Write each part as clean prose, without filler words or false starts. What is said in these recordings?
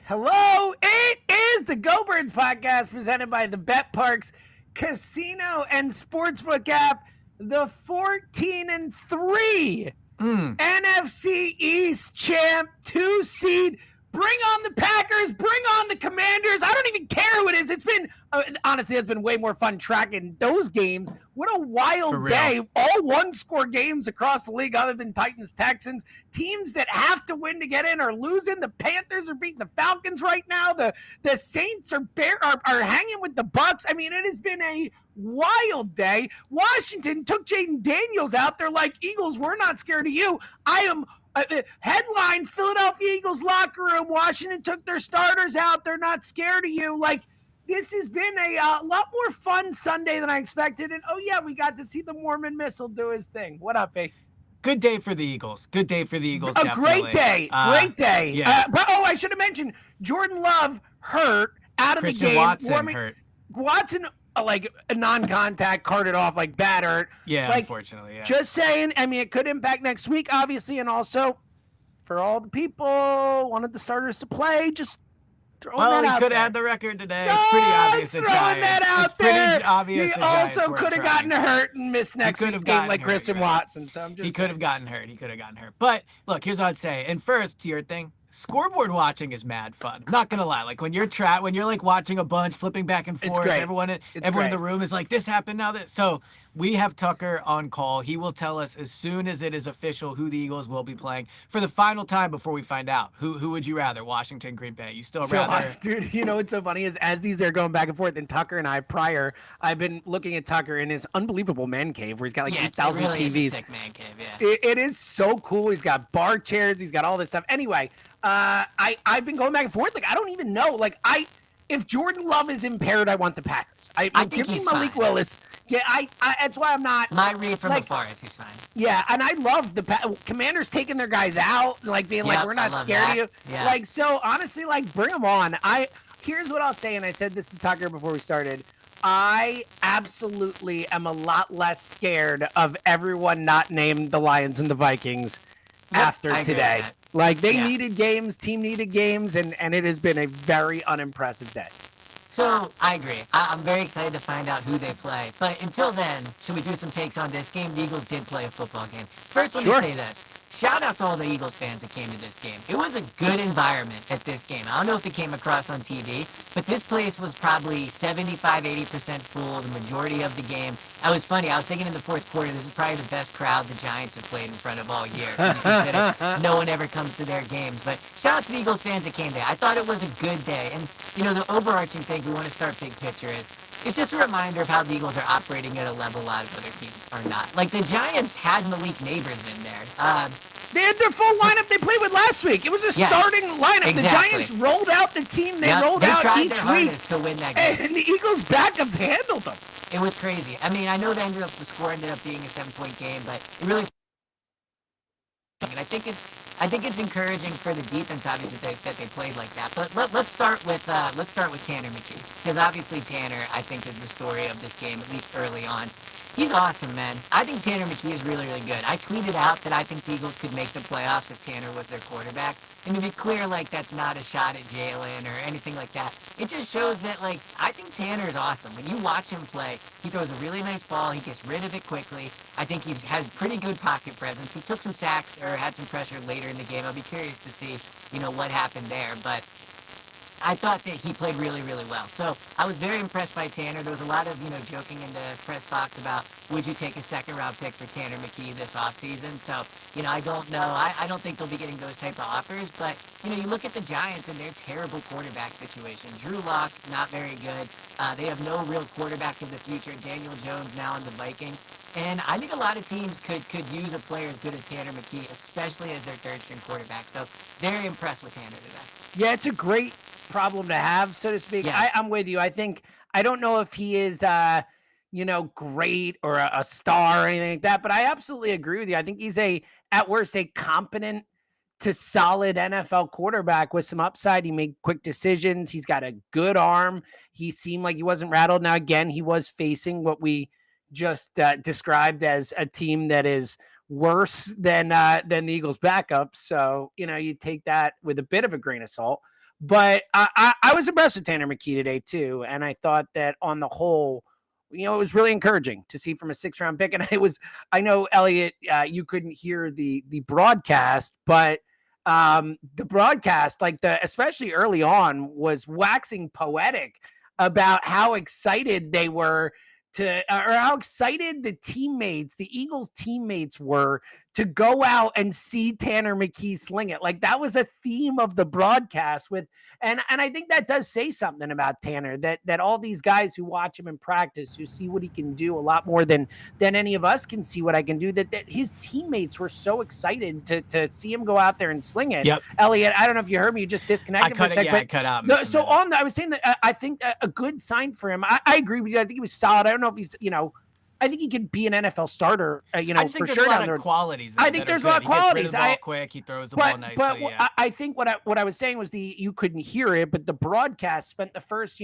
Hello, it is the Go Birds podcast presented by the Bet Parks Casino and Sportsbook app. The 14-3 NFC East champ, 2 seed. Bring on the Packers, bring on the Commanders. I don't even care who it is. It's been, honestly, it's been way more fun tracking those games. What a wild day. All one-score games across the league other than Titans, Texans. Teams that have to win to get in are losing. The Panthers are beating the Falcons right now. The Saints are hanging with the Bucks. I mean, it has been a wild day. Washington took Jaden Daniels out. They're like, Eagles, we're not scared of you. I am... headline, Philadelphia Eagles locker room. Washington took their starters out. They're not scared of you. Like, this has been a lot more fun Sunday than I expected. And, oh, yeah, we got to see the Mormon Missile do his thing. What up, eh? Good day for the Eagles. Good day for the Eagles. A great day. Great day. Yeah. But I should have mentioned Jordan Love hurt out of Christian the game. Watson hurt. Watson, like a non-contact, carted off like bad hurt. Yeah, like, unfortunately. Yeah. Just saying. I mean, it could impact next week, obviously, and also for all the people wanted the starters to play, just throwing that out there. Well, he could have had the record today. It's pretty obvious. Throwing that out there. Pretty obvious. He also could have gotten hurt and missed next week's game like Christian Watson. So I'm just. He could have gotten hurt. But look, here's what I'd say. And first, to your thing. Scoreboard watching is mad fun. I'm not gonna lie. Like when you're like watching a bunch, flipping back and forth. Everyone in the room is like, this happened now. So we have Tucker on call. He will tell us as soon as it is official who the Eagles will be playing for the final time before we find out. Who would you rather? Washington, Green Bay? You still rather? Dude, you know what's so funny is as these are going back and forth, and Tucker and I I've been looking at Tucker in his unbelievable man cave where he's got like 8,000 TVs. Is a sick man cave, yeah. It is so cool. He's got bar chairs. He's got all this stuff. Anyway. I've been going back and forth. Like, I don't even know. Like, if Jordan Love is impaired, I want the Packers. I give me Malik Willis. Yeah, that's why I'm not. My read from afar is he's fine. Yeah, and I love the Commanders taking their guys out, like being like, we're not scared of you. Yeah. Like, so honestly, like, bring them on. Here's what I'll say, and I said this to Tucker before we started. I absolutely am a lot less scared of everyone not named the Lions and the Vikings after today. Like, they needed games, team needed games, and it has been a very unimpressive day. So, I agree. I'm very excited to find out who they play. But until then, should we do some takes on this game? The Eagles did play a football game. First, let me say this. Shout out to all the Eagles fans that came to this game. It was a good environment at this game. I don't know if it came across on TV, but this place was probably 75-80% full the majority of the game. It was funny. I was thinking in the fourth quarter, this is probably the best crowd the Giants have played in front of all year. No one ever comes to their games. But shout out to the Eagles fans that came there. I thought it was a good day. And, you know, the overarching thing we want to start big picture is, it's just a reminder of how the Eagles are operating at a level a lot of other teams are not. Like, the Giants had Malik Neighbors in there. They had their full lineup they played with last week. It was a starting lineup. Exactly. The Giants rolled out the team they rolled out each week. To win that game. And the Eagles' backups handled them. It was crazy. I mean, I know the score ended up being a 7-point game, but it really... And I think it's encouraging for the defense, obviously, that they played like that. But let's start with Tanner McKee, because obviously Tanner, I think, is the story of this game, at least early on. He's awesome, man. I think Tanner McKee is really, really good. I tweeted out that I think the Eagles could make the playoffs if Tanner was their quarterback. And to be clear, like, that's not a shot at Jalen or anything like that. It just shows that, like, I think Tanner is awesome. When you watch him play, he throws a really nice ball. He gets rid of it quickly. I think he has pretty good pocket presence. He took some sacks or had some pressure later in the game. I'll be curious to see, you know, what happened there. But I thought that he played really, really well. So I was very impressed by Tanner. There was a lot of, you know, joking in the press box about would you take a second-round pick for Tanner McKee this offseason. So, you know, I don't know. I don't think they'll be getting those type of offers. But, you know, you look at the Giants and their terrible quarterback situation. Drew Lock, not very good. They have no real quarterback of the future. Daniel Jones now in the Vikings. And I think a lot of teams could use a player as good as Tanner McKee, especially as their third-string quarterback. So very impressed with Tanner today. Yeah, it's a great problem to have, so to speak. Yes. I'm with you. I don't know if he is, you know, great or a star or anything like that, but I absolutely agree with you. I think he's at worst, a competent to solid NFL quarterback with some upside. He made quick decisions. He's got a good arm. He seemed like he wasn't rattled. Now, again, he was facing what we just described as a team that is worse than the Eagles' backup. So, you know, you take that with a bit of a grain of salt. But I was impressed with Tanner McKee today too, and I thought that on the whole, it was really encouraging to see from a 6th-round pick. And I know Elliot, you couldn't hear the broadcast, but the broadcast, especially early on, was waxing poetic about how excited they were or how excited the Eagles teammates were to go out and see Tanner McKee sling it. Like, that was a theme of the broadcast and I think that does say something about Tanner, that all these guys who watch him in practice, who see what he can do a lot more than any of us can see what I can do, that his teammates were so excited to see him go out there and sling it. Yep. Elliot, I don't know if you heard me, you just disconnected for a second. I cut out. I was saying that I think a good sign for him. I agree with you. I think he was solid. I don't know if he's, I think he could be an NFL starter, for sure. A lot of qualities. I think there's a lot of qualities. He gets rid of the ball quick. He throws the ball nicely. But yeah. I think what I was saying was you couldn't hear it, but the broadcast spent the first,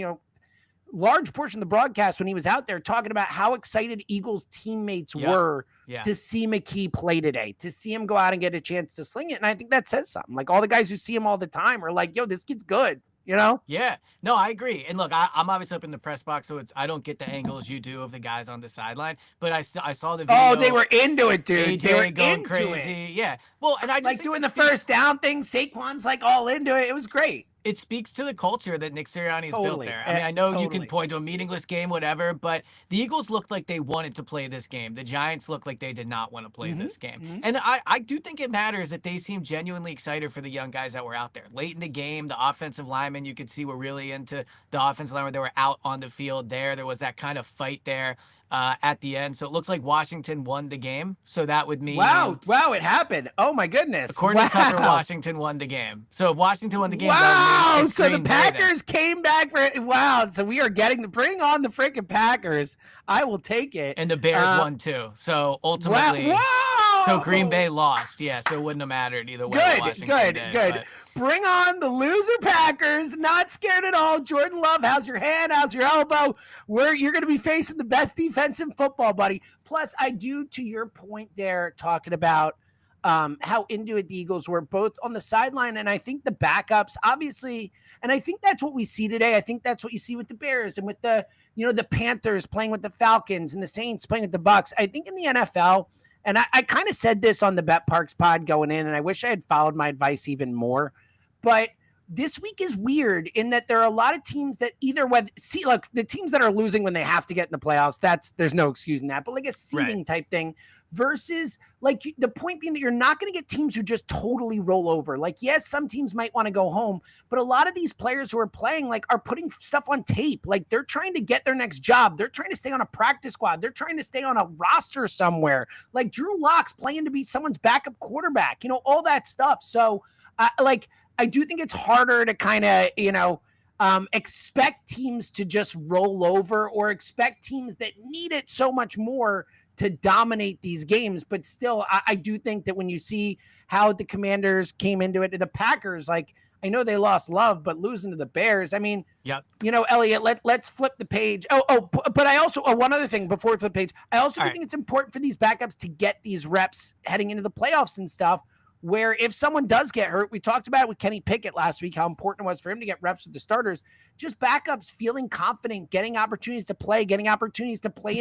large portion of the broadcast when he was out there talking about how excited Eagles teammates were to see McKee play today, to see him go out and get a chance to sling it. And I think that says something. Like, all the guys who see him all the time are like, yo, this kid's good. Yeah, no, I agree. And look, I'm obviously up in the press box, so I don't get the angles you do of the guys on the sideline, but I saw the video. Oh, they were into it, dude. They were going crazy. Yeah. Well, and I just doing the first down thing. Saquon's all into it. It was great. It speaks to the culture that Nick Sirianni's built there. I mean, I know you can point to a meaningless game, whatever, but the Eagles looked like they wanted to play this game. The Giants looked like they did not want to play this game. And I do think it matters that they seem genuinely excited for the young guys that were out there. Late in the game, the offensive linemen, you could see, were really into the offensive linemen. They were out on the field there. There was that kind of fight there at the end. So it looks like Washington won the game. So that would mean... Wow, it happened. Oh, my goodness. According to Tucker, Washington won the game. So if Washington won the game... Wow, so the Packers came back for... Wow, so we are bring on the freaking Packers. I will take it. And the Bears won too. So ultimately... Wow. So Green Bay lost. Yeah, so it wouldn't have mattered either way. Good. But... Bring on the loser Packers. Not scared at all. Jordan Love, how's your hand? How's your elbow? You're going to be facing the best defense in football, buddy. Plus, I do, to your point there, talking about how into it the Eagles were, both on the sideline and I think the backups, obviously. And I think that's what we see today. I think that's what you see with the Bears and with the Panthers playing with the Falcons and the Saints playing with the Bucks. I think in the NFL, and I kind of said this on the Bet Parks pod going in, and I wish I had followed my advice even more. But this week is weird in that there are a lot of teams that the teams that are losing when they have to get in the playoffs, there's no excusing that, but like a seeding type thing versus the point being that you're not going to get teams who just totally roll over. Like, yes, some teams might want to go home, but a lot of these players who are playing are putting stuff on tape. Like, they're trying to get their next job. They're trying to stay on a practice squad. They're trying to stay on a roster somewhere. Like Drew Lock's playing to be someone's backup quarterback, all that stuff. So I do think it's harder to kind of, expect teams to just roll over or expect teams that need it so much more to dominate these games. But still, I do think that when you see how the Commanders came into it, the Packers, I know they lost Love, but losing to the Bears, I mean, Elliot, let's flip the page. But I also, one other thing before we flip the page, I also think it's important for these backups to get these reps heading into the playoffs and stuff, where if someone does get hurt, we talked about it with Kenny Pickett last week, how important it was for him to get reps with the starters, just backups feeling confident, getting opportunities to play in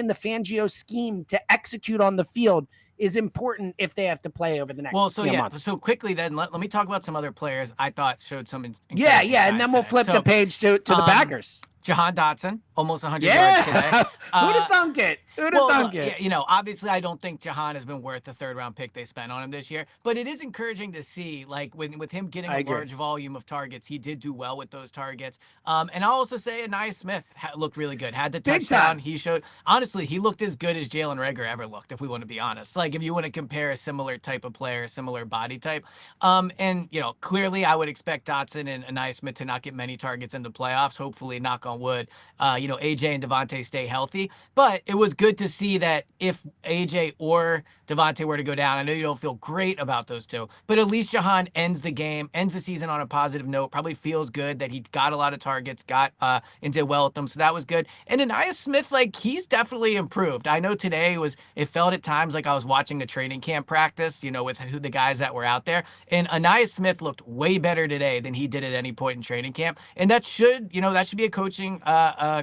the Fangio scheme to execute on the field is important if they have to play over the next month. So quickly then, let me talk about some other players I thought showed some and then we'll flip the page to the Packers. Jahan Dotson, almost 100 yards today. Who'd have thunk it? Obviously, I don't think Jahan has been worth the 3rd-round pick they spent on him this year, but it is encouraging to see, with him getting a large volume of targets, he did do well with those targets. And I'll also say Anais Smith looked really good. Had the touchdown. He showed, honestly, he looked as good as Jalen Reagor ever looked, if we want to be honest. If you want to compare a similar type of player, similar body type. And, clearly I would expect Dotson and Anais Smith to not get many targets in the playoffs. Hopefully, knock on wood, AJ and Devontae stay healthy. But it was good to see that if AJ or Devontae were to go down, I know you don't feel great about those two, but at least Jahan ends the season on a positive note. Probably feels good that he got a lot of targets, got and did well with them. So that was good. And Aniyah Smith, like, he's definitely improved. I know today it felt at times like I was watching a training camp practice, with the guys that were out there. And Aniyah Smith looked way better today than he did at any point in training camp. And that should be a coaching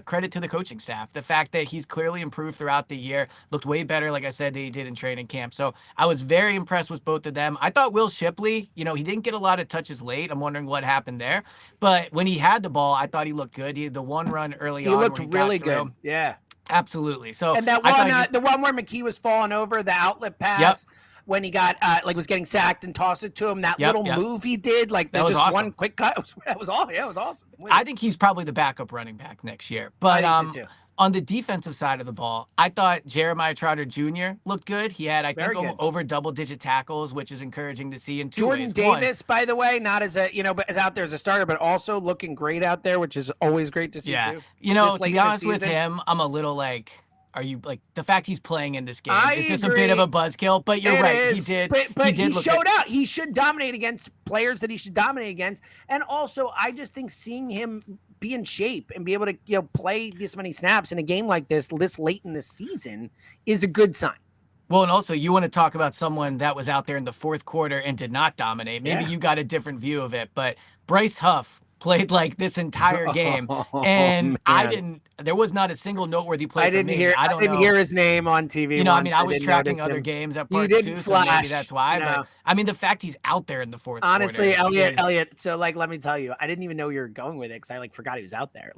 credit to the coaching staff. The fact that he's clearly improved throughout the year, looked way better, like I said, than he did in training camp. So I was very impressed with both of them. I thought Will Shipley, he didn't get a lot of touches late. I'm wondering what happened there. But when he had the ball, I thought he looked good. He had the one run early on. He looked really good. Yeah. Absolutely. So and that one, the one where McKee was falling over, the outlet pass. Yep. When he got was getting sacked and tossed it to him, that little move he did, like that was just awesome. One quick cut. That was awesome. Yeah, it was awesome. I think he's probably the backup running back next year. But I think so too. On the defensive side of the ball, I thought Jeremiah Trotter Jr. looked good. He had, I think, over double-digit tackles, which is encouraging to see in two Jordan ways. Davis, by the way, not as but is out there as a starter, but also looking great out there, which is always great to see too. To be honest with him, I'm a little like, are you like the fact he's playing in this game? It's just a bit of a buzzkill, but you're right. He did. But he showed out. He should dominate against players that he should dominate against. And also, I just think seeing him be in shape and be able to play this many snaps in a game like this late in the season is a good sign. Well, and also you want to talk about someone that was out there in the fourth quarter and did not dominate. Maybe you got a different view of it, but Bryce Huff played like this entire game, and there was not a single noteworthy play for me. I didn't hear his name on TV. I was tracking other games at part two, so maybe that's why. No. But I mean, the fact he's out there in the fourth quarter. Honestly, Elliot. So let me tell you, I didn't even know you were going with it because I forgot he was out there.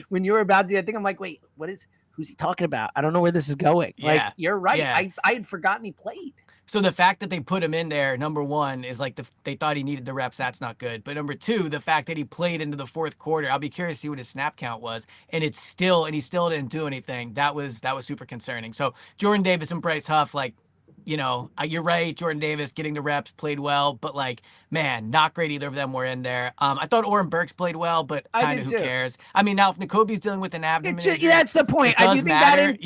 When you were about to, I think I'm like, wait, who's he talking about? I don't know where this is going. Yeah. You're right. Yeah. I had forgotten he played. So the fact that they put him in there, number one, is like they thought he needed the reps. That's not good. But number two, the fact that he played into the fourth quarter, I'll be curious to see what his snap count was. And he still didn't do anything. That was super concerning. So Jordan Davis and Bryce Huff, you're right. Jordan Davis getting the reps, played well, but man, not great. Either of them were in there. I thought Oren Burks played well, but kind of who cares? I mean, now if N'Kobe's dealing with an abdomen injury, that's the point. I do think matter.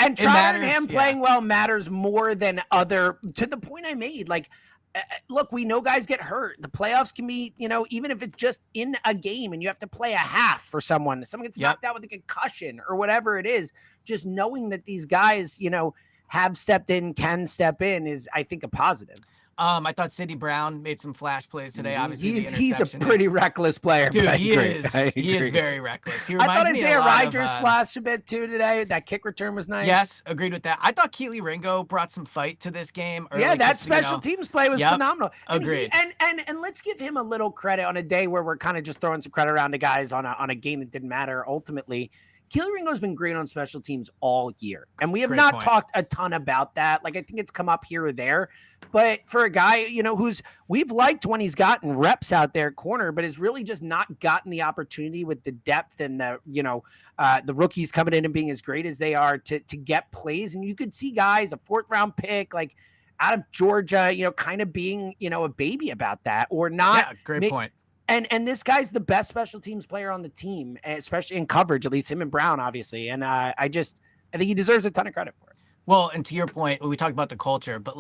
And Trotter and him playing well matters more than to the point I made. Look, we know guys get hurt. The playoffs can be, even if it's just in a game and you have to play a half for someone gets knocked out with a concussion or whatever it is, just knowing that these guys, have stepped in, can step in is, I think, a positive. I thought Sidney Brown made some flash plays today. Obviously, he's a pretty reckless player. Dude, he is very reckless. I thought Isaiah Rodgers flashed a bit too today. That kick return was nice. Yes, agreed with that. I thought Keely Ringo brought some fight to this game. That special teams play was phenomenal. Agreed. And let's give him a little credit on a day where we're kind of just throwing some credit around to guys on a game that didn't matter ultimately. Keely Ringo's been great on special teams all year. And we have not talked a ton about that. I think it's come up here or there. But for a guy, we've liked when he's gotten reps out there corner, but has really just not gotten the opportunity with the depth and the rookies coming in and being as great as they are to get plays. And you could see guys, a 4th round pick, out of Georgia, kind of being, a baby about that or not. Yeah, great point. And this guy's the best special teams player on the team, especially in coverage, at least him and Brown, obviously. And I think he deserves a ton of credit for it. Well, and to your point, we talked about the culture, but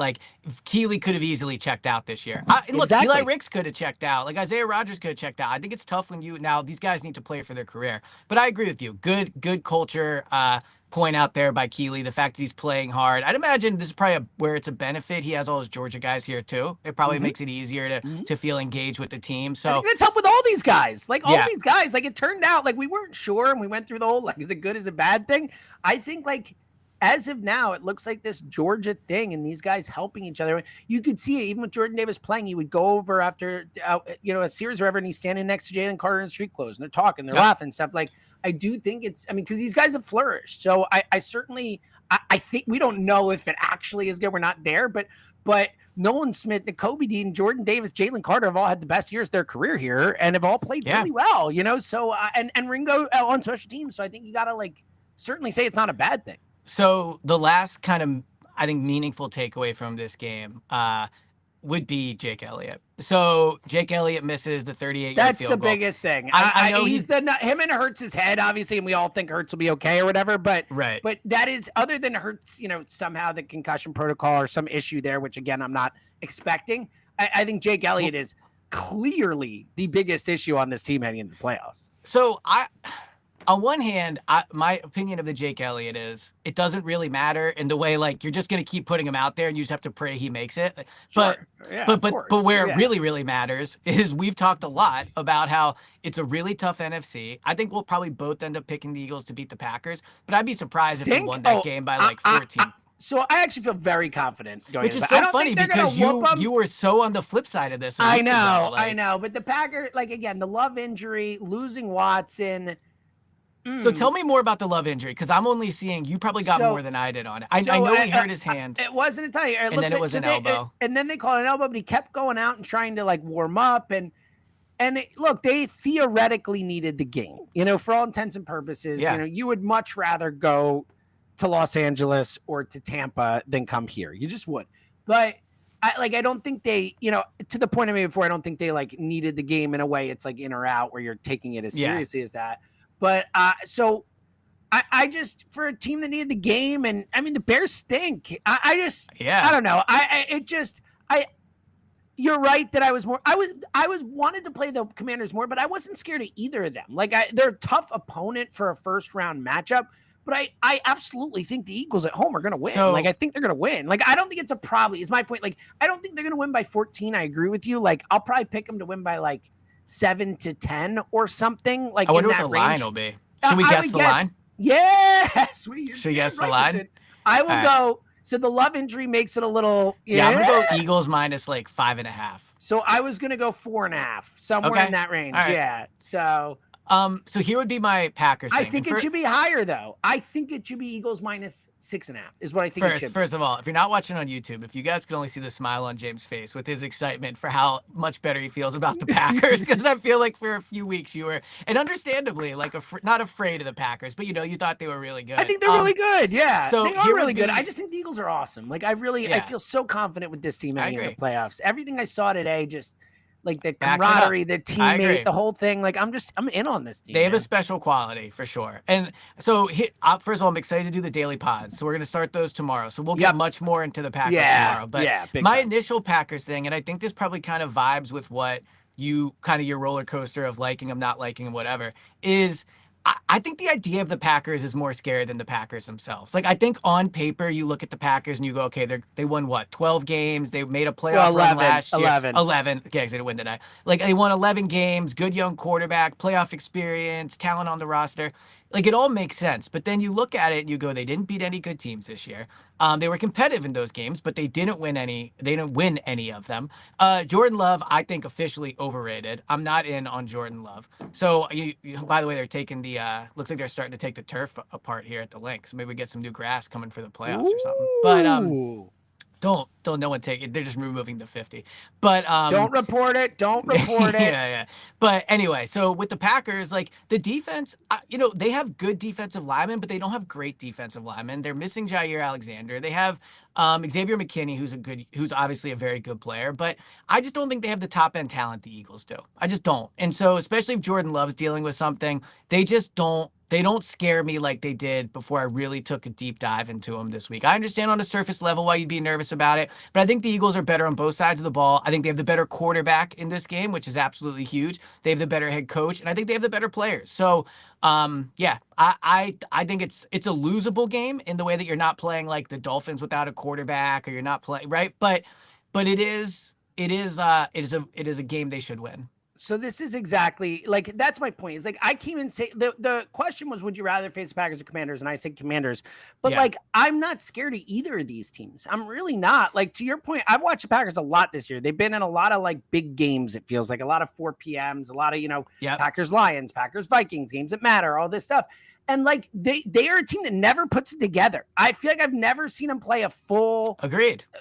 Keely could have easily checked out this year. Look, exactly. Eli Ricks could have checked out. Isaiah Rodgers could have checked out. I think it's tough when these guys need to play for their career. But I agree with you. Good culture point out there by Keely. The fact that he's playing hard. I'd imagine this is probably where it's a benefit. He has all his Georgia guys here too. It probably makes it easier to feel engaged with the team. So I think that's helped with all these guys. These guys, it turned out we weren't sure and we went through the whole is it good, is it bad thing. I think as of now, it looks like this Georgia thing and these guys helping each other. You could see it even with Jordan Davis playing. He would go over after, a series or whatever, and he's standing next to Jalen Carter in street clothes and they're talking, they're laughing and stuff. I do think because these guys have flourished. So I certainly, I think we don't know if it actually is good. We're not there, but Nolan Smith, N'Kobe Dean, Jordan Davis, Jalen Carter have all had the best years of their career here and have all played really well, So, and Ringo on special teams. So I think you got to certainly say it's not a bad thing. So the last kind of, I think, meaningful takeaway from this game would be Jake Elliott. So Jake Elliott misses the 38-yard That's field the goal. biggest thing. I know him and Hurts' head, obviously, and we all think Hurts will be okay or whatever. But right. But that is, other than Hurts, somehow the concussion protocol or some issue there, which again I'm not expecting. I think Jake Elliott is clearly the biggest issue on this team heading into the playoffs. So on one hand, my opinion of the Jake Elliott is it doesn't really matter in the way, like, you're just going to keep putting him out there and you just have to pray he makes it. Sure. But where it really, really matters is we've talked a lot about how it's a really tough NFC. I think we'll probably both end up picking the Eagles to beat the Packers, but I'd be surprised if we won that game by like 14. So I actually feel very confident going Which is into so funny because you were so on the flip side of this. I know. But the Packers, like, again, the Love injury, losing Watson. So tell me more about the Love injury, because I'm only seeing you probably got more than I did on it. I know he hurt his hand. It wasn't a tie. And then it was an elbow. And then they called it an elbow, but he kept going out and trying to, like, warm up. And look, they theoretically needed the game. For all intents and purposes, you would much rather go to Los Angeles or to Tampa than come here. You just would. But I don't think they, to the point I made before, I don't think they, like, needed the game in a way it's like in or out where you're taking it as seriously as that. But so I just, for a team that needed the game, and I mean, the Bears stink. I don't know. You're right that I was wanted to play the Commanders more, but I wasn't scared of either of them. Like, they're a tough opponent for a first round matchup, but I absolutely think the Eagles at home are going to win. I think they're going to win. Like, I don't think it's a probably, is my point. Like, I don't think they're going to win by 14. I agree with you. Like, I'll probably pick them to win by like 7-10 or something. Like, I wonder in what that the range. line will be. Should we guess the line? Yes. Should we guess the line? I will go. So the Love injury makes it a little. Yeah, I'm going to go Eagles minus like 5.5. So I was going to go 4.5, somewhere in that range. Right. Yeah. So here would be my Packers thing. I think it should be higher, though. I think it should be Eagles minus 6.5 is what I think it should be. First of all, if you're not watching on YouTube, if you guys could only see the smile on James' face with his excitement for how much better he feels about the Packers, because I feel like for a few weeks you were, and understandably, like, not afraid of the Packers, but you thought they were really good. I think they're really good. Yeah, so they are really good. I just think the Eagles are awesome. Like, I feel so confident with this team heading into the playoffs. Everything I saw today just. Like, the camaraderie, the teammate, the whole thing. Like, I'm in on this team. They have a special quality for sure. And so, first of all, I'm excited to do the daily pods. So we're going to start those tomorrow. So we'll get much more into the Packers tomorrow. But my initial Packers thing, and I think this probably kind of vibes with what you kind of your roller coaster of liking them, not liking them, whatever, is I think the idea of the Packers is more scary than the Packers themselves. Like, I think on paper, you look at the Packers and you go, okay, they won what, 12 games? They made a playoff run last year. 11. Okay, because they didn't win today. Like, they won 11 games, good young quarterback, playoff experience, talent on the roster. Like, it all makes sense. But then you look at it and you go, they didn't beat any good teams this year. They were competitive in those games, but they didn't win any. They didn't win any of them. Jordan Love, I think, officially overrated. I'm not in on Jordan Love. So, by the way, they're taking looks like they're starting to take the turf apart here at the link. So maybe we get some new grass coming for the playoffs or something. But don't no one take it. They're just removing the 50. But don't report it. Don't report it. Yeah. But anyway, so with the Packers, like, the defense, they have good defensive linemen, but they don't have great defensive linemen. They're missing Jair Alexander. They have Xavier McKinney, who's obviously a very good player, but I just don't think they have the top end talent the Eagles do. I just don't. And so, especially if Jordan Love's dealing with something, they just don't. They don't scare me like they did before I really took a deep dive into them this week. I understand on a surface level why you'd be nervous about it, but I think the Eagles are better on both sides of the ball. I think they have the better quarterback in this game, which is absolutely huge. They have the better head coach, and I think they have the better players. So, I think it's a losable game in the way that you're not playing like the Dolphins without a quarterback, or you're not playing right, but it is a game they should win. So this is exactly, like, that's my point. It's like, I came and say the question was, would you rather face the Packers or Commanders? And I said Commanders, but like, I'm not scared of either of these teams. I'm really not. Like, to your point, I've watched the Packers a lot this year. They've been in a lot of, like, big games. It feels like a lot of 4 PMs, a lot of, Packers Lions, Packers Vikings, games that matter, all this stuff. And like, they are a team that never puts it together. I feel like I've never seen them play a full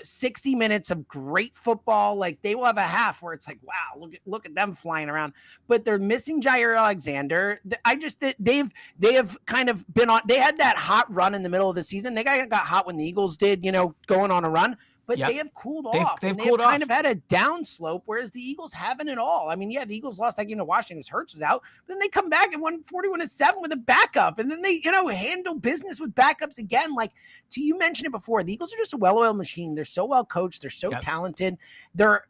60 minutes of great football. Like, they will have a half where it's like, wow, look at them flying around. But they're missing Jair Alexander. They have kind of been on. They had that hot run in the middle of the season. They got hot when the Eagles did, going on a run. but they have cooled off. They've cooled kind of had a downslope, whereas the Eagles haven't at all. I mean, yeah, the Eagles lost that game to Washington because Hurts was out, but then they come back and won 41-7 with a backup, and then they, handle business with backups again. Like, you mentioned it before, the Eagles are just a well-oiled machine. They're so well coached. They're so talented. They're,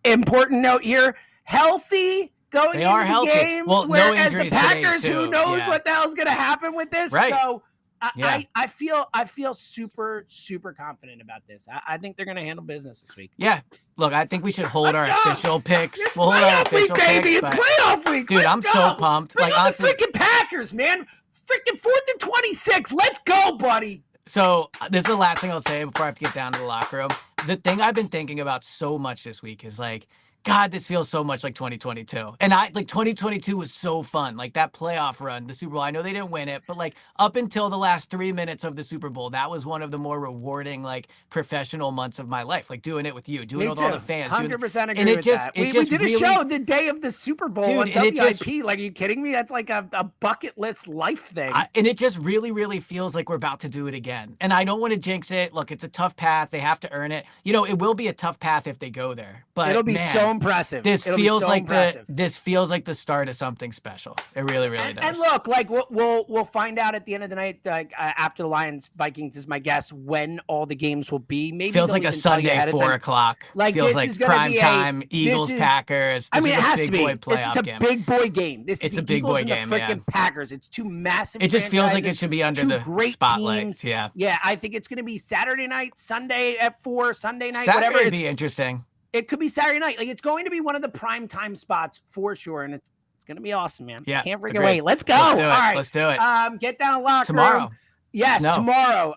important note here, healthy going into the game. Well, whereas no the Packers, who knows what the hell's going to happen with this? Right. So I feel super, super confident about this. I think they're going to handle business this week. Yeah. Look, I think we should hold our official picks. It's we'll hold our official baby. Picks, it's playoff week. Dude, I'm so pumped. Bring on the freaking Packers, man. Freaking 4th and 26. Let's go, buddy. So this is the last thing I'll say before I have to get down to the locker room. The thing I've been thinking about so much this week is like, God, this feels so much like 2022. And 2022 was so fun. Like that playoff run, the Super Bowl. I know they didn't win it, but like up until the last 3 minutes of the Super Bowl, that was one of the more rewarding, like professional months of my life. Like doing it with you, doing it with all the fans. 100% agree with that. We did a show the day of the Super Bowl on WIP. Like, are you kidding me? That's like a bucket list life thing. And it just really, really feels like we're about to do it again. And I don't want to jinx it. Look, it's a tough path. They have to earn it. It will be a tough path if they go there. But it'll be so impressive. This feels like the start of something special. It really, really does. And look, like we'll find out at the end of the night, after the Lions Vikings is my guess, when all the games will be. Maybe feels like a Sunday 4:00. Like feels this like is prime time. Eagles Packers. I mean, it has to be. This is a big boy game. It's a big boy game. The freaking Packers. It's two massive. It just feels like it should be under the great spotlight. Teams. Yeah. Yeah, I think it's going to be Saturday night, Sunday at 4, Sunday night, Saturday whatever. Would be interesting. It could be Saturday night. Like, it's going to be one of the prime time spots for sure, and it's going to be awesome, man. Yeah, can't freaking wait. Let's go. All right, let's do it. Get down to locker tomorrow. Room. Yes, tomorrow.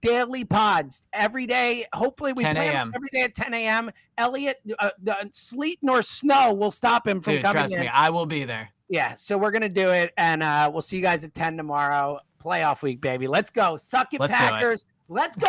Daily pods every day. Hopefully, we 10 plan every day at 10 a.m. Elliot, sleet nor snow will stop him from coming in. Trust me, I will be there. Yeah, so we're gonna do it, and we'll see you guys at 10 tomorrow. Playoff week, baby. Let's go. Suck it, Packers. Let's go.